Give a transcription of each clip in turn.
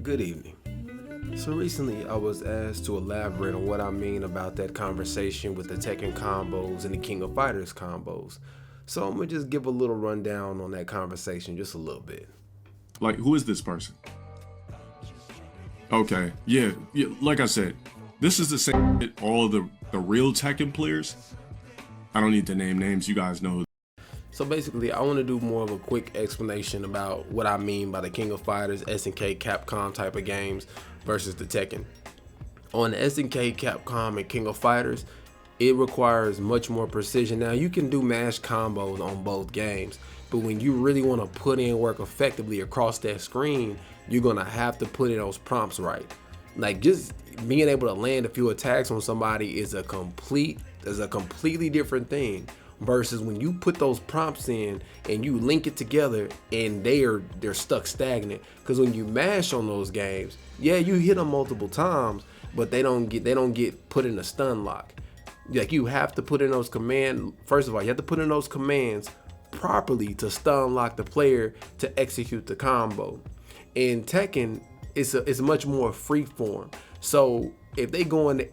Good evening. So recently I was asked to elaborate on what I mean about that conversation with the Tekken combos and the King of Fighters combos. So I'm gonna just give a little rundown on that conversation, just a little bit. Like, who is this person? Okay, yeah, like I said, this is the same shit all the real Tekken players. I don't need to name names, you guys know. So basically, I want to do more of a quick explanation about what I mean by the King of Fighters, SNK, Capcom type of games versus the Tekken. On the SNK, Capcom, and King of Fighters, it requires much more precision. Now, you can do mash combos on both games, but when you really want to put in work effectively across that screen, you're going to have to put in those prompts right. Like, just being able to land a few attacks on somebody is a completely different thing versus when you put those prompts in and you link it together and they're stuck stagnant. Because when you mash on those games, yeah, you hit them multiple times, but they don't get put in a stun lock. Like, you have to put in those commands. First of all, you have to put in those commands properly to stun lock the player to execute the combo. In Tekken, it's much more free form. So if they go in,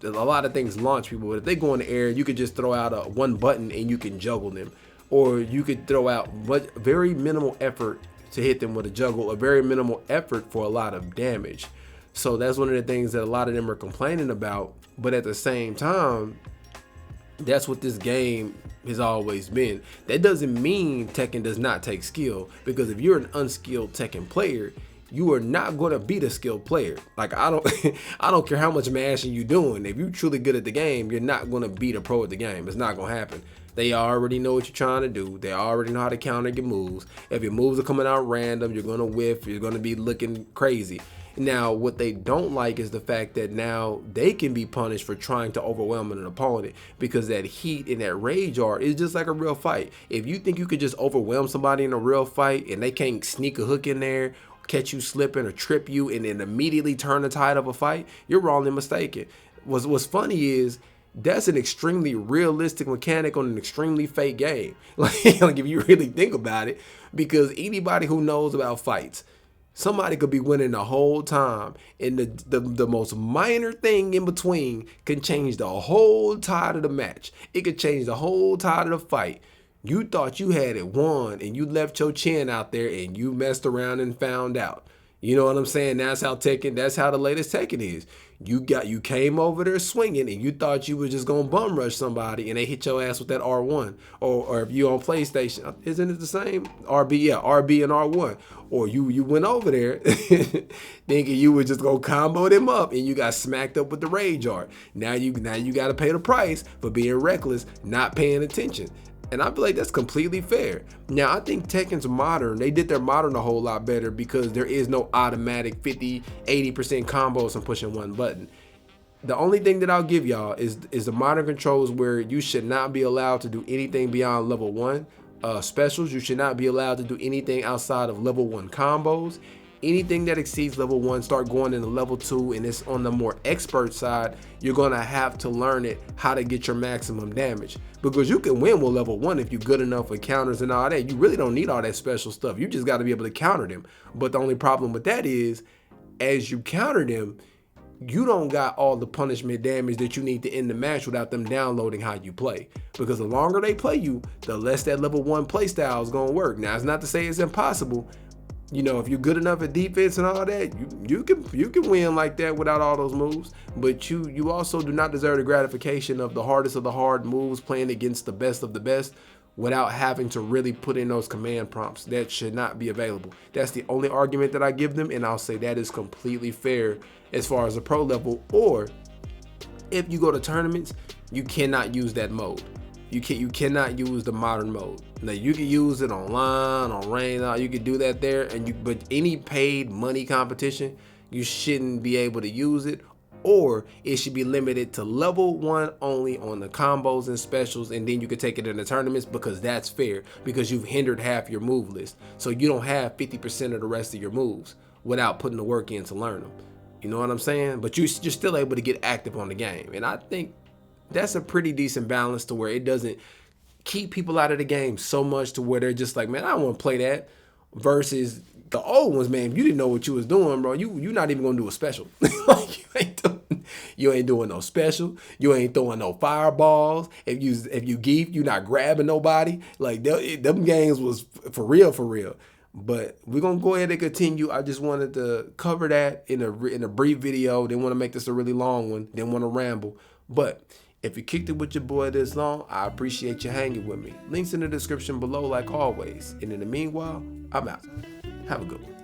a lot of things launch people, but if they go in the air, you could just throw out one button and you can juggle them. Or you could throw out very minimal effort to hit them with a juggle, a very minimal effort for a lot of damage. So that's one of the things that a lot of them are complaining about. But at the same time, that's what this game has always been. That doesn't mean Tekken does not take skill, because if you're an unskilled Tekken player, you are not going to beat a skilled player. Like, I don't care how much mashing you're doing. If you're truly good at the game, you're not going to beat a pro at the game. It's not going to happen. They already know what you're trying to do. They already know how to counter your moves. If your moves are coming out random, you're going to whiff. You're going to be looking crazy. Now, what they don't like is the fact that now they can be punished for trying to overwhelm an opponent, because that heat and that rage art is just like a real fight. If you think you could just overwhelm somebody in a real fight and they can't sneak a hook in there, catch you slipping or trip you, and then immediately turn the tide of a fight, you're wrong and mistaken. What's funny is that's an extremely realistic mechanic on an extremely fake game. Like if you really think about it, because anybody who knows about fights, somebody could be winning the whole time, and the most minor thing in between can change the whole tide of the match. It could change the whole tide of the fight. You thought you had it won and you left your chin out there and you messed around and found out. You know what I'm saying? That's how the latest Tekken is. You came over there swinging and you thought you was just gonna bum rush somebody and they hit your ass with that R1. Or if you on PlayStation, isn't it the same? RB, yeah, RB and R1. Or you went over there thinking you were just gonna combo them up and you got smacked up with the rage art. Now you gotta pay the price for being reckless, not paying attention. And I feel like that's completely fair. Now, I think Tekken's modern, they did their modern a whole lot better because there is no automatic 50, 80% combos from pushing one button. The only thing that I'll give y'all is the modern controls where you should not be allowed to do anything beyond level 1 specials. You should not be allowed to do anything outside of level 1 combos. Anything that exceeds level 1, start going into level 2, and it's on the more expert side, you're gonna have to learn it how to get your maximum damage. Because you can win with level 1 if you're good enough with counters and all that. You really don't need all that special stuff. You just gotta be able to counter them. But the only problem with that is, as you counter them, you don't got all the punishment damage that you need to end the match without them downloading how you play. Because the longer they play you, the less that level 1 playstyle is gonna work. Now, it's not to say it's impossible. You know, if you're good enough at defense and all that, you can win like that without all those moves. But you also do not deserve the gratification of the hardest of the hard moves playing against the best of the best without having to really put in those command prompts. That should not be available. That's the only argument that I give them, and I'll say that is completely fair as far as the pro level. Or if you go to tournaments, you cannot use that mode. You cannot use the modern mode. Now, you can use it online, on rain, you can do that there, but any paid money competition, you shouldn't be able to use it, or it should be limited to level 1 only on the combos and specials, and then you can take it in the tournaments, because that's fair, because you've hindered half your move list. So you don't have 50% of the rest of your moves without putting the work in to learn them. You know what I'm saying? But you're still able to get active on the game, and I think that's a pretty decent balance to where it doesn't keep people out of the game so much to where they're just like, man, I don't want to play that. versus the old ones, man. If you didn't know what you was doing, bro, you not even gonna do a special. Like, you ain't doing no special. You ain't throwing no fireballs. If you geef, you not grabbing nobody. Like them games was for real, for real. But we're gonna go ahead and continue. I just wanted to cover that in a brief video. Didn't want to make this a really long one. Didn't want to ramble. But if you kicked it with your boy this long, I appreciate you hanging with me. Links in the description below, like always. And in the meanwhile, I'm out. Have a good one.